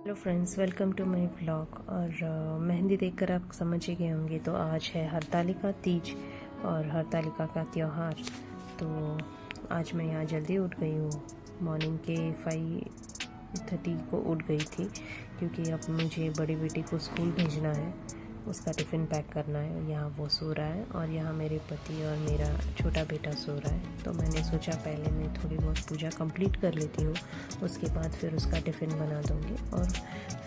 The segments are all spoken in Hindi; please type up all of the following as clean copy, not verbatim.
Hello friends, welcome to my vlog. और मेहंदी देखकर आप समझ ही गए होंगे, तो आज है हरतालिका तीज और हरतालिका का त्यौहार। तो आज मैं यहाँ जल्दी उठ गई हूँ। मॉर्निंग के 5:30 को उठ गई थी, क्योंकि अब मुझे बड़ी बेटी को स्कूल भेजना है, उसका टिफ़िन पैक करना है। यहाँ वो सो रहा है और यहाँ मेरे पति और मेरा छोटा बेटा सो रहा है। तो मैंने सोचा पहले मैं थोड़ी बहुत पूजा कंप्लीट कर लेती हूँ, उसके बाद फिर उसका टिफ़िन बना दूँगी और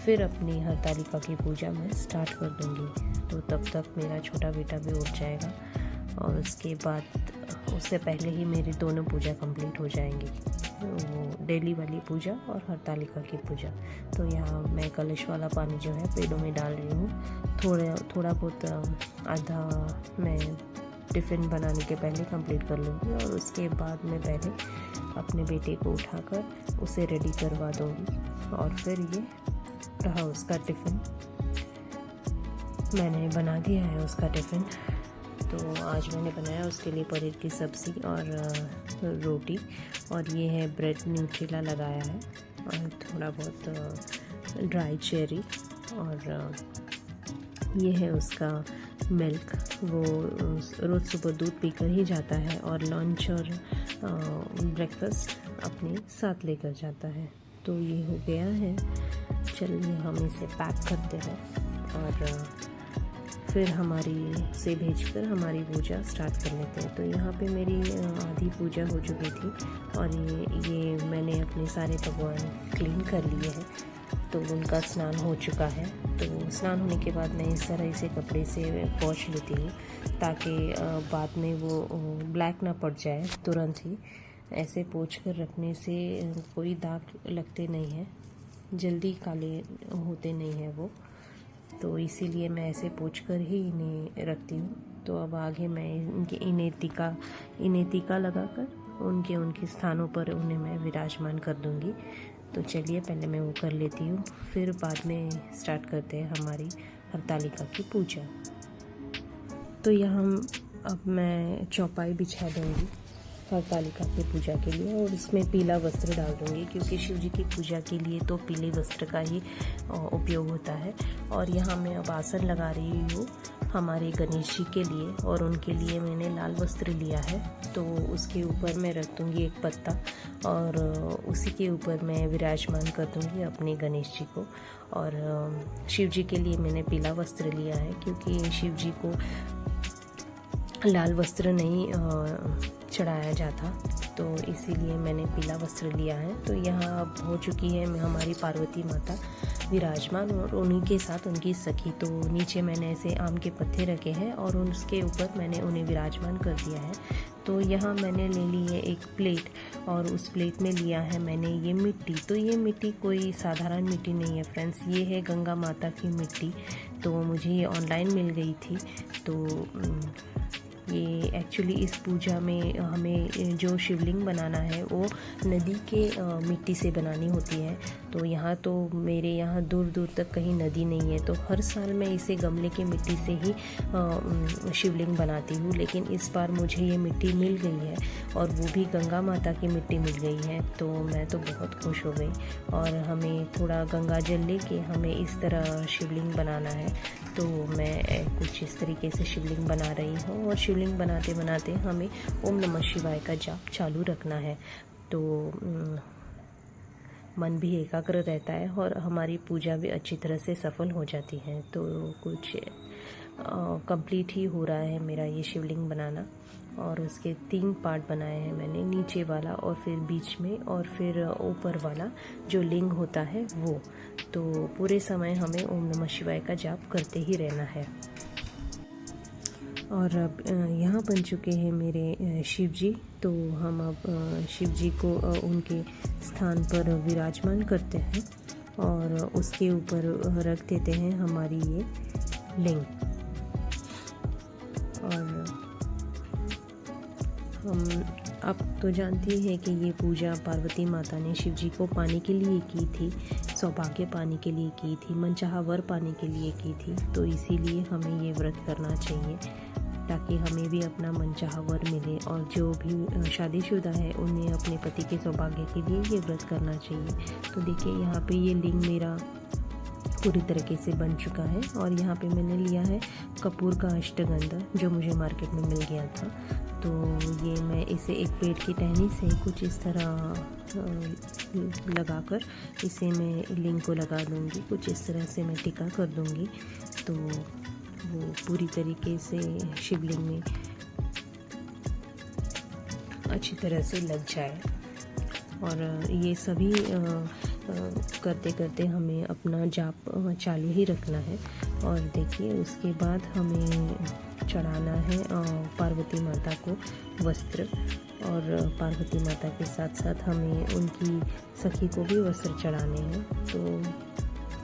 फिर अपनी हरतालिका की पूजा मैं स्टार्ट कर दूँगी। तो तब तक मेरा छोटा बेटा भी उठ जाएगा और उसके बाद उससे पहले ही मेरी दोनों पूजा कंप्लीट हो जाएंगी, वो डेली वाली पूजा और हरतालिका की पूजा। तो यहाँ मैं कलश वाला पानी जो है पेड़ों में डाल रही हूँ। थोड़ा बहुत आधा मैं टिफ़िन बनाने के पहले कंप्लीट कर लूँगी और उसके बाद मैं पहले अपने बेटे को उठाकर उसे रेडी करवा दूँगी। और फिर ये रहा उसका टिफ़िन, मैंने बना दिया है उसका टिफ़िन। तो आज मैंने बनाया उसके लिए पनीर की सब्ज़ी और रोटी, और ये है ब्रेड न्यूट्रेला लगाया है और थोड़ा बहुत ड्राई चेरी, और ये है उसका मिल्क। वो रोज़ सुबह दूध पीकर ही जाता है और लंच और ब्रेकफास्ट अपने साथ लेकर जाता है। तो ये हो गया है, चलिए हम इसे पैक करते हैं और फिर हमारी से भेजकर हमारी पूजा स्टार्ट कर लेते हैं। तो यहाँ पे मेरी आधी पूजा हो चुकी थी और ये मैंने अपने सारे पकवान क्लीन कर लिए हैं, तो उनका स्नान हो चुका है। तो स्नान होने के बाद मैं इस तरह से कपड़े से पोंछ लेती हूँ, ताकि बाद में वो ब्लैक ना पड़ जाए तुरंत ही। ऐसे पोंछ कर रखने से कोई दाग लगते नहीं हैं, जल्दी काले होते नहीं हैं वो। तो इसीलिए मैं ऐसे पोंछ कर ही इन्हें रखती हूँ। तो अब आगे मैं इन्हें टीका लगाकर उनके स्थानों पर उन्हें मैं विराजमान कर दूँगी। तो चलिए पहले मैं वो कर लेती हूँ, फिर बाद में स्टार्ट करते हैं हमारी हरतालिका की पूजा। तो यहाँ अब मैं चौपाई बिछा दूँगी हरतालिका की पूजा के लिए, और इसमें पीला वस्त्र डाल दूँगी, क्योंकि शिव जी की पूजा के लिए तो पीले वस्त्र का ही उपयोग होता है। और यहाँ मैं अब आसन लगा रही हूँ हमारे गणेश जी के लिए, और उनके लिए मैंने लाल वस्त्र लिया है। तो उसके ऊपर मैं रख दूँगी एक पत्ता और उसी के ऊपर मैं विराजमान कर दूँगी अपने गणेश जी को। और शिव जी के लिए मैंने पीला वस्त्र लिया है, क्योंकि शिव जी को लाल वस्त्र नहीं चढ़ाया जाता, तो इसीलिए मैंने पीला वस्त्र लिया है। तो यहाँ अब हो चुकी है हमारी पार्वती माता विराजमान, और उन्हीं के साथ उनकी सखी। तो नीचे मैंने ऐसे आम के पत्ते रखे हैं और उसके ऊपर मैंने उन्हें विराजमान कर दिया है। तो यहाँ मैंने ले ली है एक प्लेट, और उस प्लेट में लिया है मैंने ये मिट्टी। तो ये मिट्टी कोई साधारण मिट्टी नहीं है फ्रेंड्स, ये है गंगा माता की मिट्टी। तो मुझे ये ऑनलाइन मिल गई थी। तो ये एक्चुअली इस पूजा में हमें जो शिवलिंग बनाना है वो नदी के मिट्टी से बनानी होती है। तो यहाँ तो मेरे यहाँ दूर दूर तक कहीं नदी नहीं है, तो हर साल मैं इसे गमले की मिट्टी से ही शिवलिंग बनाती हूँ। लेकिन इस बार मुझे ये मिट्टी मिल गई है, और वो भी गंगा माता की मिट्टी मिल गई है। तो मैं तो बहुत खुश हो गई, और हमें थोड़ा गंगा जल लेके हमें इस तरह शिवलिंग बनाना है। तो मैं कुछ इस तरीके से शिवलिंग बना रही हूँ, और शिवलिंग बनाते बनाते हमें ओम नमः शिवाय का जाप चालू रखना है। तो मन भी एकाग्र रहता है और हमारी पूजा भी अच्छी तरह से सफल हो जाती है। तो कुछ कंप्लीट ही हो रहा है मेरा ये शिवलिंग बनाना, और उसके 3 पार्ट बनाए हैं मैंने, नीचे वाला और फिर बीच में और फिर ऊपर वाला जो लिंग होता है वो। तो पूरे समय हमें ओम नमः शिवाय का जाप करते ही रहना है। और अब यहाँ बन चुके हैं मेरे शिव जी। तो हम अब शिव जी को उनके स्थान पर विराजमान करते हैं, और उसके ऊपर रख देते हैं हमारी ये लिंग। और हम आप तो जानते ही हैं कि ये पूजा पार्वती माता ने शिव जी को पाने के लिए की थी, सौभाग्य पाने के लिए की थी, मनचाहा वर पाने के लिए की थी। तो इसीलिए हमें ये व्रत करना चाहिए, ताकि हमें भी अपना मनचाहा वर मिले, और जो भी शादीशुदा है उन्हें अपने पति के सौभाग्य के लिए ये व्रत करना चाहिए। तो देखिए यहाँ पे ये लिंग मेरा पूरी तरीके से बन चुका है। और यहाँ पे मैंने लिया है कपूर का अष्टगंधा जो मुझे मार्केट में मिल गया था। तो ये मैं इसे एक पेड़ की टहनी से कुछ इस तरह लगाकर इसे मैं लिंग को लगा दूँगी, कुछ इस तरह से मैं टिका कर दूँगी तो वो पूरी तरीके से शिवलिंग में अच्छी तरह से लग जाए। और ये सभी करते करते हमें अपना जाप चालू ही रखना है। और देखिए उसके बाद हमें चढ़ाना है पार्वती माता को वस्त्र, और पार्वती माता के साथ साथ हमें उनकी सखी को भी वस्त्र चढ़ाने हैं। तो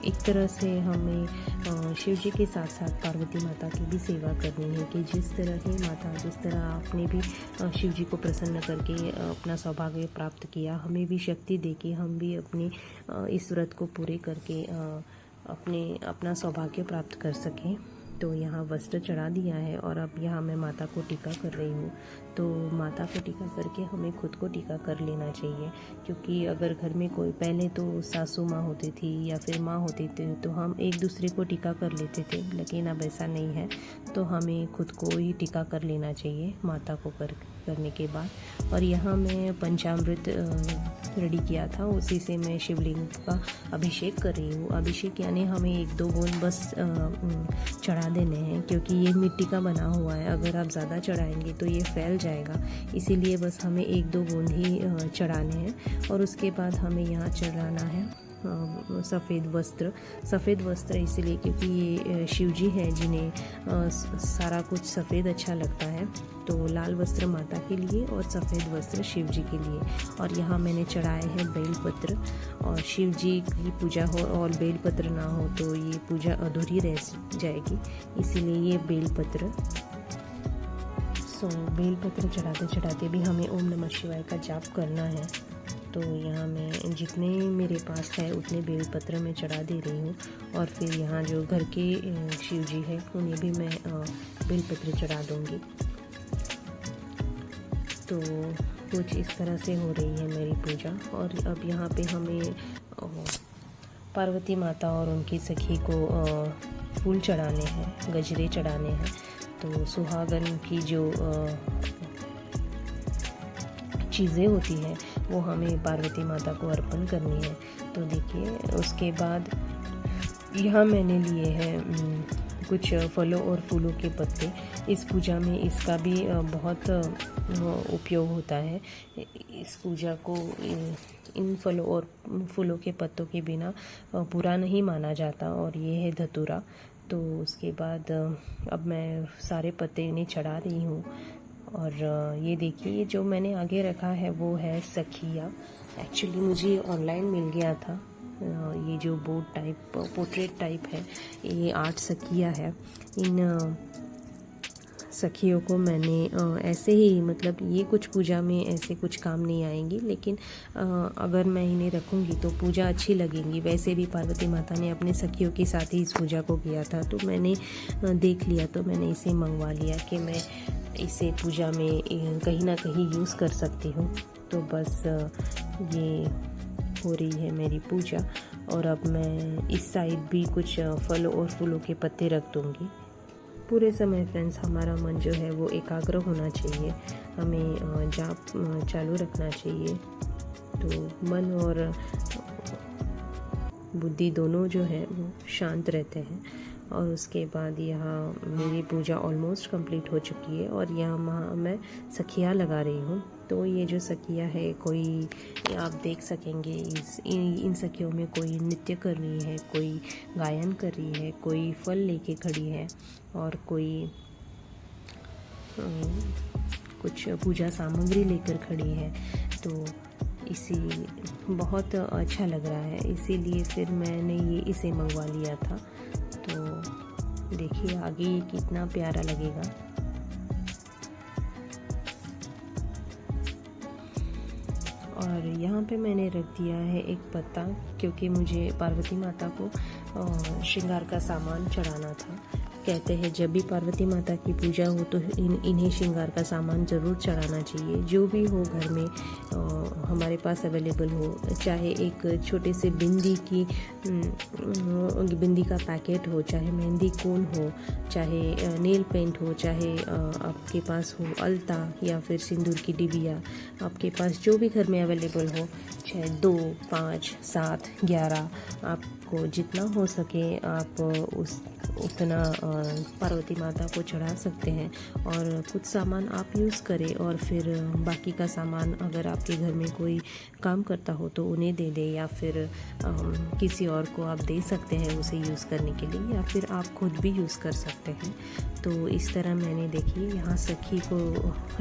एक तरह से हमें शिव जी के साथ साथ पार्वती माता की भी सेवा करनी है कि जिस तरह ही माता, जिस तरह आपने भी शिव जी को प्रसन्न करके अपना सौभाग्य प्राप्त किया, हमें भी शक्ति दे के हम भी अपने इस व्रत को पूरे करके अपना सौभाग्य प्राप्त कर सकें। तो यहाँ वस्त्र चढ़ा दिया है और अब यहाँ मैं माता को टीका कर रही हूँ। तो माता को टीका करके हमें खुद को टीका कर लेना चाहिए, क्योंकि अगर घर में कोई, पहले तो सासू माँ होती थी या फिर माँ होती थी तो हम एक दूसरे को टीका कर लेते थे, लेकिन अब ऐसा नहीं है। तो हमें खुद को ही टीका कर लेना चाहिए माता को करने के बाद। और यहाँ मैं पंचामृत रेडी किया था, उसी से मैं शिवलिंग का अभिषेक कर रही हूँ। अभिषेक यानी हमें 1-2 बूंद बस चढ़ा देने हैं, क्योंकि ये मिट्टी का बना हुआ है, अगर आप ज़्यादा चढ़ाएंगे तो ये फैल जाएगा, इसीलिए बस हमें 1-2 बूंद ही चढ़ाने हैं। और उसके बाद हमें यहाँ चढ़ाना है सफ़ेद वस्त्र इसलिए क्योंकि ये शिव जी हैं जिन्हें सारा कुछ सफ़ेद अच्छा लगता है। तो लाल वस्त्र माता के लिए और सफ़ेद वस्त्र शिव जी के लिए। और यहाँ मैंने चढ़ाए हैं बेलपत्र, और शिव जी की पूजा हो और बेलपत्र ना हो तो ये पूजा अधूरी रह जाएगी, इसीलिए ये बेलपत्र। बेलपत्र चढ़ाते चढ़ाते भी हमें ओम नमः शिवाय का जाप करना है। तो यहाँ मैं जितने मेरे पास है उतने बेलपत्र में चढ़ा दे रही हूँ। और फिर यहाँ जो घर के शिव जी है उन्हें भी मैं बेलपत्र चढ़ा दूँगी। तो कुछ इस तरह से हो रही है मेरी पूजा। और अब यहाँ पे हमें पार्वती माता और उनकी सखी को फूल चढ़ाने हैं, गजरे चढ़ाने हैं। तो सुहागन की जो चीज़ें होती हैं वो हमें पार्वती माता को अर्पण करनी है। तो देखिए उसके बाद यहाँ मैंने लिए हैं कुछ फलों और फूलों के पत्ते। इस पूजा में इसका भी बहुत उपयोग होता है। इस पूजा को इन फलों और फूलों के पत्तों के बिना पूरा नहीं माना जाता। और ये है धतूरा। तो उसके बाद अब मैं सारे पत्ते इन्हें चढ़ा रही हूँ। और ये देखिए जो मैंने आगे रखा है वो है सखिया। एक्चुअली मुझे ऑनलाइन मिल गया था। ये जो बोर्ड टाइप, पोर्ट्रेट टाइप है, ये 8 सखिया है। इन सखियों को मैंने ऐसे ही, मतलब ये कुछ पूजा में ऐसे कुछ काम नहीं आएंगी, लेकिन अगर मैं इन्हें रखूँगी तो पूजा अच्छी लगेंगी। वैसे भी पार्वती माता ने अपने सखियों के साथ ही इस पूजा को किया था, तो मैंने देख लिया, तो मैंने इसे मंगवा लिया कि मैं इसे पूजा में कहीं ना कहीं यूज़ कर सकती हूँ। तो बस ये हो रही है मेरी पूजा। और अब मैं इस साइड भी कुछ फलों और फूलों के पत्ते रख दूँगी। पूरे समय फ्रेंड्स हमारा मन जो है वो एकाग्र होना चाहिए, हमें जाप चालू रखना चाहिए। तो मन और बुद्धि दोनों जो है वो शांत रहते हैं। और उसके बाद यहाँ मेरी पूजा ऑलमोस्ट कंप्लीट हो चुकी है। और यहाँ मैं सखिया लगा रही हूँ। तो ये जो सखिया है, कोई आप देख सकेंगे इन सखियों में कोई नृत्य कर रही है, कोई गायन कर रही है, कोई फल लेके खड़ी है, और कोई कुछ पूजा सामग्री लेकर खड़ी है। तो इसी बहुत अच्छा लग रहा है, इसीलिए फिर मैंने इसे मंगवा लिया था। तो देखिए आगे ये कितना प्यारा लगेगा। और यहाँ पे मैंने रख दिया है एक पत्ता, क्योंकि मुझे पार्वती माता को श्रृंगार का सामान चढ़ाना था। कहते हैं जब भी पार्वती माता की पूजा हो तो इन्हें श्रृंगार का सामान ज़रूर चढ़ाना चाहिए, जो भी हो घर में हमारे पास अवेलेबल हो। चाहे एक छोटे से बिंदी का पैकेट हो, चाहे मेहंदी कोन हो, चाहे नेल पेंट हो, चाहे आपके पास हो अलता या फिर सिंदूर की डिबिया, आपके पास जो भी घर में अवेलेबल हो, चाहे 2, 5, 7, 11, आपको जितना हो सके आप उतना पार्वती माता को चढ़ा सकते हैं। और कुछ सामान आप यूज़ करें और फिर बाकी का सामान अगर आपके घर में कोई काम करता हो तो उन्हें दे दें, या फिर किसी और को आप दे सकते हैं उसे यूज़ करने के लिए, या फिर आप खुद भी यूज़ कर सकते हैं। तो इस तरह मैंने देखिए यहाँ सखी को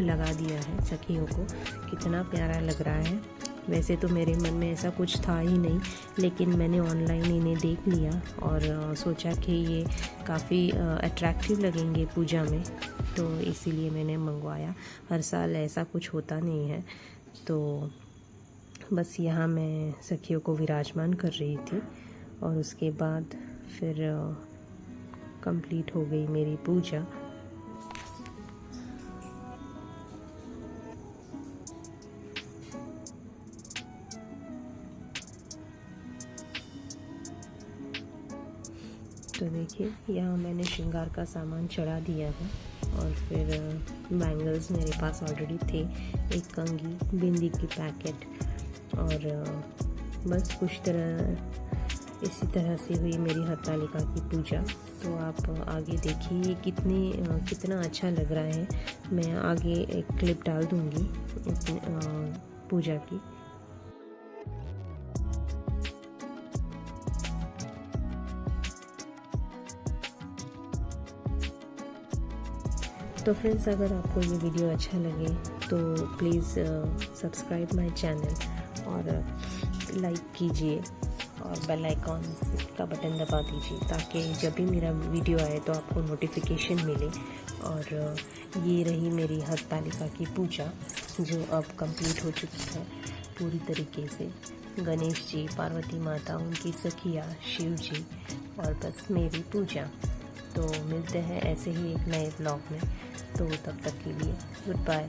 लगा दिया है। सखियों को कितना प्यारा लग रहा है। वैसे तो मेरे मन में ऐसा कुछ था ही नहीं, लेकिन मैंने ऑनलाइन इन्हें देख लिया और सोचा कि ये काफ़ी अट्रैक्टिव लगेंगे पूजा में, तो इसीलिए मैंने मंगवाया। हर साल ऐसा कुछ होता नहीं है। तो बस यहाँ मैं सखियों को विराजमान कर रही थी और उसके बाद फिर कंप्लीट हो गई मेरी पूजा। तो देखिए यहाँ मैंने श्रृंगार का सामान चढ़ा दिया है और फिर बैंगल्स मेरे पास ऑलरेडी थे, एक कंघी, बिंदी की पैकेट, और बस कुछ तरह इसी तरह से हुई मेरी हरतालिका की पूजा। तो आप आगे देखिए कितना अच्छा लग रहा है। मैं आगे एक क्लिप डाल दूँगी पूजा की। तो फ्रेंड्स, अगर आपको ये वीडियो अच्छा लगे तो प्लीज़ सब्सक्राइब माय चैनल और लाइक कीजिए और बेल आइकॉन का बटन दबा दीजिए, ताकि जब भी मेरा वीडियो आए तो आपको नोटिफिकेशन मिले। और ये रही मेरी हरतालिका की पूजा, जो अब कंप्लीट हो चुकी है पूरी तरीके से। गणेश जी, पार्वती माता, उनकी सखिया, शिव जी और बस मेरी पूजा। तो मिलते हैं ऐसे ही एक नए ब्लॉग में। तो तब तक के लिए गुड बाय।